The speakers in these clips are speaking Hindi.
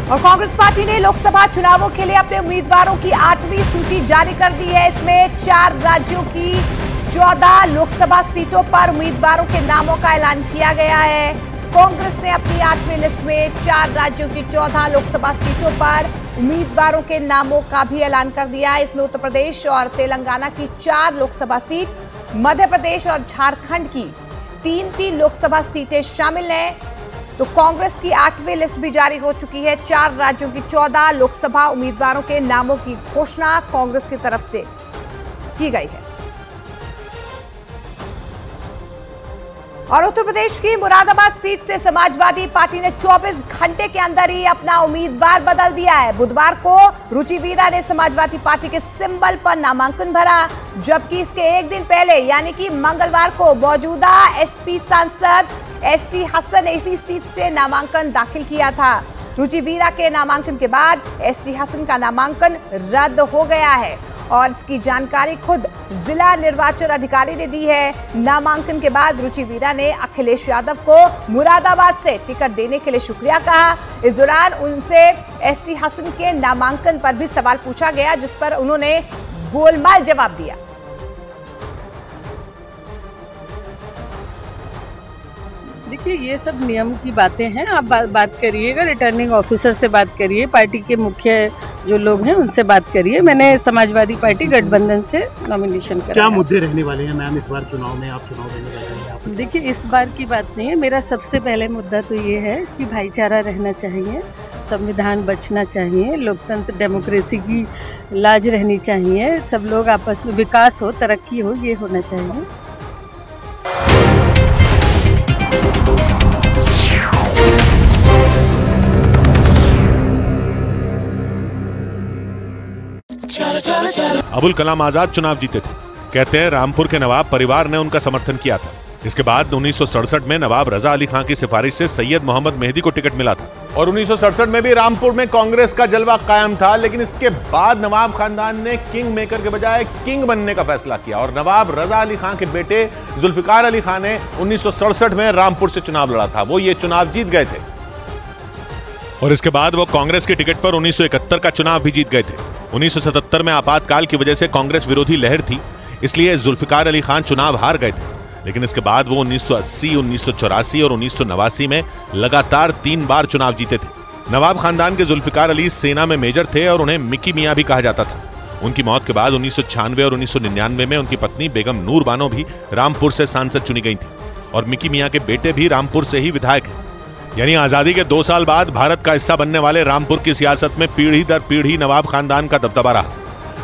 और कांग्रेस पार्टी ने लोकसभा चुनावों के लिए अपने उम्मीदवारों की 8वीं सूची जारी कर दी है। इसमें 4 राज्यों की 14 लोकसभा सीटों पर उम्मीदवारों के नामों का ऐलान किया गया है। कांग्रेस ने अपनी 8वीं लिस्ट में 4 राज्यों की 14 लोकसभा सीटों पर उम्मीदवारों के नामों का भी ऐलान कर दिया है। इसमें उत्तर प्रदेश और तेलंगाना की 4 लोकसभा सीट, मध्य प्रदेश और झारखंड की 3-3 लोकसभा सीटें शामिल हैं। तो कांग्रेस की 8वीं लिस्ट भी जारी हो चुकी है। 4 राज्यों की 14 लोकसभा उम्मीदवारों के नामों की घोषणा कांग्रेस की तरफ से की गई है। और उत्तर प्रदेश की मुरादाबाद सीट से समाजवादी पार्टी ने 24 घंटे के अंदर ही अपना उम्मीदवार बदल दिया है। बुधवार को रुचि वीरा ने समाजवादी पार्टी के सिंबल पर नामांकन भरा, जबकि इसके एक दिन पहले यानी कि मंगलवार को मौजूदा एसपी सांसद एसटी हसन ने इसी सीट से नामांकन दाखिल किया था। रुचि वीरा के नामांकन के बाद एसटी हसन का नामांकन रद्द हो गया है और इसकी जानकारी खुद जिला निर्वाचन अधिकारी ने दी है। नामांकन के बाद रुचि वीरा ने अखिलेश यादव को मुरादाबाद से टिकट देने के लिए शुक्रिया कहा। इस दौरान उनसे एसटी हसन के नामांकन पर भी सवाल पूछा गया, जिस पर उन्होंने गोलमाल जवाब दिया। देखिए, ये सब नियम की बातें हैं। आप बात करिएगा, रिटर्निंग ऑफिसर से बात करिए, पार्टी के मुख्य जो लोग हैं उनसे बात करिए। मैंने समाजवादी पार्टी गठबंधन से नॉमिनेशन कराया। क्या मुद्दे रहने वाले हैं मैम इस बार चुनाव में? आप चुनाव देने जा रहे हैं? देखिए, इस बार की बात नहीं है। मेरा सबसे पहले मुद्दा तो ये है कि भाईचारा रहना चाहिए, संविधान बचना चाहिए, लोकतंत्र डेमोक्रेसी की लाज रहनी चाहिए, सब लोग आपस में विकास हो, तरक्की हो, ये होना चाहिए। अबुल कलाम आजाद चुनाव जीते थे। कहते हैं रामपुर के नवाब परिवार ने उनका समर्थन किया था। इसके बाद 1967 में नवाब रजा अली खान की सिफारिश से सैयद मोहम्मद मेहदी को टिकट मिला था और 1967 में भी रामपुर में कांग्रेस का जलवा कायम था। लेकिन इसके बाद नवाब खानदान ने किंग मेकर के बजाय किंग बनने का फैसला किया और नवाब रजा अली खान के बेटे जुल्फिकार अली खान ने 1967 में रामपुर से चुनाव लड़ा था। वो ये चुनाव जीत गए थे और इसके बाद वो कांग्रेस के टिकट पर 1971 का चुनाव भी जीत गए थे। 1977 में आपातकाल की वजह से कांग्रेस विरोधी लहर थी, इसलिए जुल्फिकार अली खान चुनाव हार गए थे। लेकिन इसके बाद वो 1980, 1984 और 1989 में लगातार 3 बार चुनाव जीते थे। नवाब खानदान के जुल्फिकार अली सेना में मेजर थे और उन्हें मिकी मियां भी कहा जाता था। उनकी मौत के बाद 1996 और 1999 में उनकी पत्नी बेगम नूर बानो भी रामपुर से सांसद चुनी गई थी और मिकी मियां के बेटे भी रामपुर से ही विधायक हैं। यानी आजादी के 2 साल बाद भारत का हिस्सा बनने वाले रामपुर की सियासत में पीढ़ी दर पीढ़ी नवाब खानदान का दबदबा रहा।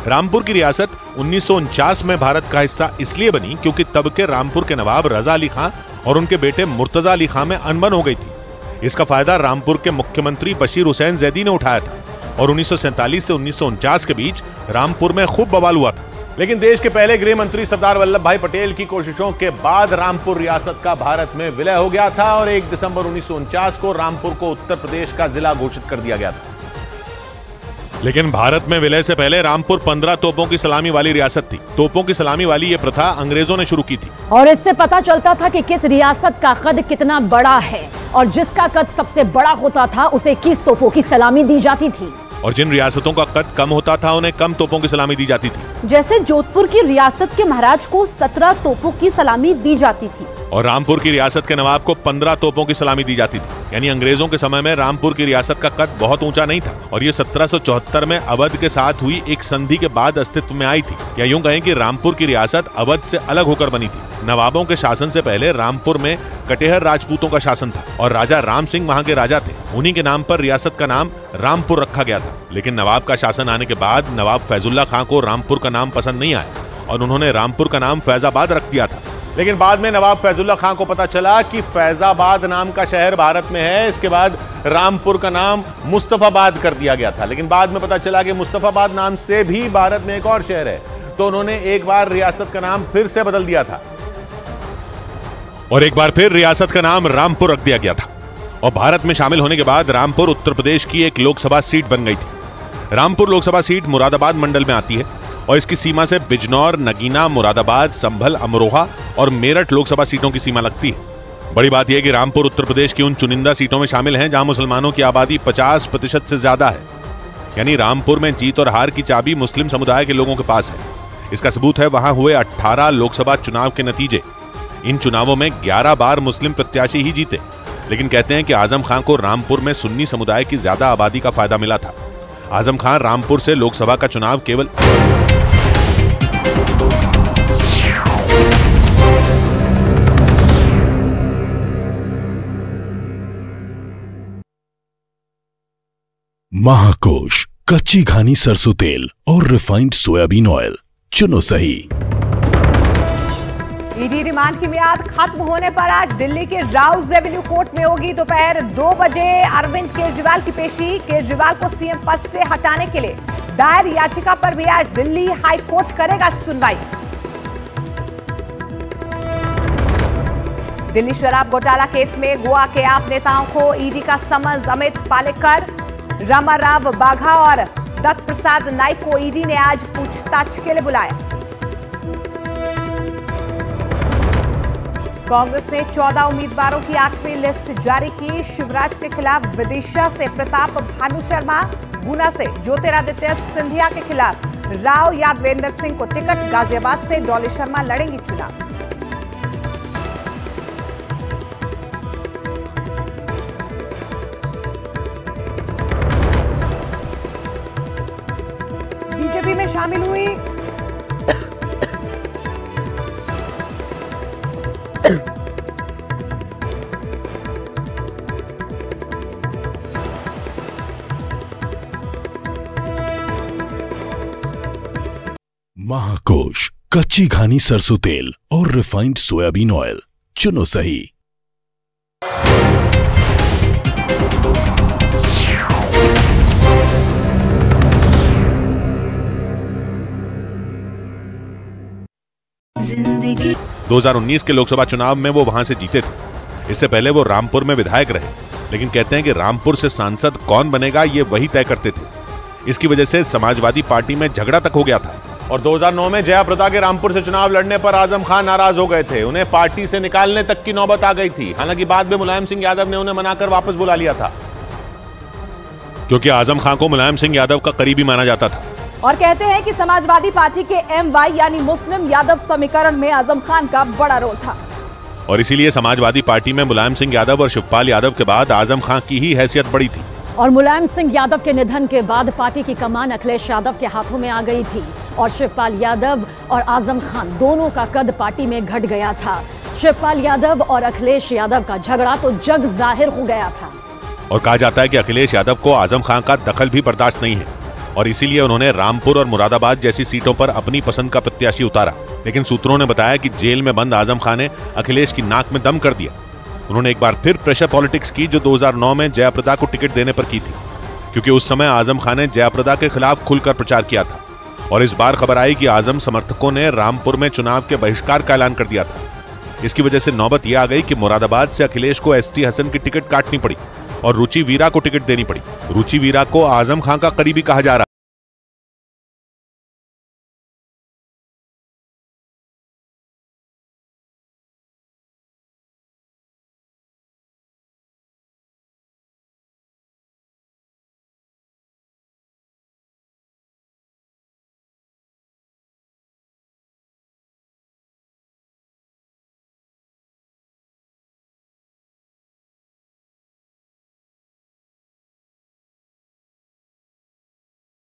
रामपुर की रियासत 1949 में भारत का हिस्सा इसलिए बनी क्योंकि तब के रामपुर के नवाब रजा अली खां और उनके बेटे मुर्तजा अली खां में अनबन हो गई थी। इसका फायदा रामपुर के मुख्यमंत्री बशीर हुसैन जैदी ने उठाया था और 1947 से 1949 के बीच रामपुर में खूब बवाल हुआ था। लेकिन देश के पहले गृह मंत्री सरदार वल्लभ भाई पटेल की कोशिशों के बाद रामपुर रियासत का भारत में विलय हो गया था और 1 दिसंबर 1949 को रामपुर को उत्तर प्रदेश का जिला घोषित कर दिया गया था। लेकिन भारत में विलय से पहले रामपुर 15 तोपों की सलामी वाली रियासत थी। तोपों की सलामी वाली ये प्रथा अंग्रेजों ने शुरू की थी और इससे पता चलता था कि किस रियासत का कद कितना बड़ा है और जिसका कद सबसे बड़ा होता था उसे 21 तोपों की सलामी दी जाती थी और जिन रियासतों का कद कम होता था उन्हें कम तोपों की सलामी दी जाती थी। जैसे जोधपुर की रियासत के महाराज को 17 तोपों की सलामी दी जाती थी और रामपुर की रियासत के नवाब को 15 तोपों की सलामी दी जाती थी। यानी अंग्रेजों के समय में रामपुर की रियासत का कद बहुत ऊंचा नहीं था और ये 1774 में अवध के साथ हुई एक संधि के बाद अस्तित्व में आई थी। या यूं कहें कि रामपुर की रियासत अवध से अलग होकर बनी थी। नवाबों के शासन से पहले रामपुर में कटेहर राजपूतों का शासन था और राजा राम सिंह वहां के राजा थे। उन्हीं के नाम पर रियासत का नाम रामपुर रखा गया था। लेकिन नवाब का शासन आने के बाद नवाब फैजुल्ला खां को रामपुर का नाम पसंद नहीं आया और उन्होंने रामपुर का नाम फैजाबाद रख दिया था। लेकिन बाद में नवाब फैजुल्ला खां को पता चला कि फैजाबाद नाम का शहर भारत में है। इसके बाद रामपुर का नाम मुस्तफाबाद कर दिया गया था। लेकिन बाद में पता चला कि मुस्तफाबाद नाम से भी भारत में एक और शहर है, तो उन्होंने एक बार रियासत का नाम फिर से बदल दिया था और एक बार फिर रियासत का नाम रामपुर रख दिया गया था। और भारत में शामिल होने के बाद रामपुर उत्तर प्रदेश की एक लोकसभा सीट बन गई थी। रामपुर लोकसभा सीट मुरादाबाद मंडल में आती है और इसकी सीमा से बिजनौर, नगीना, मुरादाबाद, संभल, अमरोहा और मेरठ लोकसभा सीटों की सीमा लगती है। बड़ी बात यह कि रामपुर उत्तर प्रदेश की उन चुनिंदा सीटों में शामिल हैं जहां मुसलमानों की आबादी 50% से ज्यादा है। यानी रामपुर में जीत और हार की चाबी मुस्लिम समुदाय के लोगों के पास है। इसका सबूत है वहां हुए 18 लोकसभा चुनाव के नतीजे। इन चुनावों में 11 बार मुस्लिम प्रत्याशी ही जीते, लेकिन कहते हैं कि आजम खान को रामपुर में सुन्नी समुदाय की ज्यादा आबादी का फायदा मिला था। आजम खान रामपुर से लोकसभा का चुनाव केवल महाकोश, कच्ची घानी सरसों तेल और रिफाइंड सोयाबीन ऑयल, चुनो सही। ईडी रिमांड की मियाद खत्म होने पर आज दिल्ली के राउज एवेन्यू कोर्ट में होगी दोपहर 2 बजे अरविंद केजरीवाल की पेशी। केजरीवाल को सीएम पद से हटाने के लिए दायर याचिका पर भी आज दिल्ली हाई कोर्ट करेगा सुनवाई। दिल्ली शराब घोटाला केस में गोवा के आप नेताओं को ईडी का समन्स। अमित पालेकर, रामाराव बाघा और दत्त प्रसाद नाइक को ईडी ने आज पूछताछ के लिए बुलाया। कांग्रेस ने 14 उम्मीदवारों की 8वीं लिस्ट जारी की। शिवराज के खिलाफ विदिशा से प्रताप भानु शर्मा, गुना से ज्योतिरादित्य सिंधिया के खिलाफ राव यादवेंद्र सिंह को टिकट, गाजियाबाद से डॉली शर्मा लड़ेंगी चुनाव। बीजेपी में शामिल हुई महाकोश, कच्ची घानी सरसों तेल और रिफाइंड सोयाबीन ऑयल, चुनो सही। जिंदगी 2019 के लोकसभा चुनाव में वो वहां से जीते थे। इससे पहले वो रामपुर में विधायक रहे, लेकिन कहते हैं कि रामपुर से सांसद कौन बनेगा ये वही तय करते थे। इसकी वजह से समाजवादी पार्टी में झगड़ा तक हो गया था। और 2009 में जयाप्रदा के रामपुर से चुनाव लड़ने पर आजम खान नाराज हो गए थे। उन्हें पार्टी से निकालने तक की नौबत आ गई थी। हालांकि बाद में मुलायम सिंह यादव ने उन्हें मनाकर वापस बुला लिया था, क्योंकि आजम खान को मुलायम सिंह यादव का करीबी माना जाता था। और कहते हैं कि समाजवादी पार्टी के MY यानी मुस्लिम यादव समीकरण में आजम खान का बड़ा रोल था। और इसीलिए समाजवादी पार्टी में मुलायम सिंह यादव और शिवपाल यादव के बाद आजम खान की ही हैसियत बड़ी थी। और मुलायम सिंह यादव के निधन के बाद पार्टी की कमान अखिलेश यादव के हाथों में आ गई थी और शिवपाल यादव और आजम खान दोनों का कद पार्टी में घट गया था। शिवपाल यादव और अखिलेश यादव का झगड़ा तो जग जाहिर हो गया था। और कहा जाता है कि अखिलेश यादव को आजम खान का दखल भी बर्दाश्त नहीं है और इसीलिए उन्होंने रामपुर और मुरादाबाद जैसी सीटों पर अपनी पसंद का प्रत्याशी उतारा। लेकिन सूत्रों ने बताया कि जेल में बंद आजम खान ने अखिलेश की नाक में दम कर दिया। उन्होंने एक बार फिर प्रेशर पॉलिटिक्स की जो 2009 में जयाप्रदा को टिकट देने पर की थी, क्योंकि उस समय आजम खान ने जयाप्रदा के खिलाफ खुलकर प्रचार किया था। और इस बार खबर आई कि आजम समर्थकों ने रामपुर में चुनाव के बहिष्कार का ऐलान कर दिया था। इसकी वजह से नौबत यह आ गई कि मुरादाबाद से अखिलेश को ST हसन की टिकट काटनी पड़ी और रुचि वीरा को टिकट देनी पड़ी। रुचि वीरा को आजम खान का करीबी कहा जा रहा।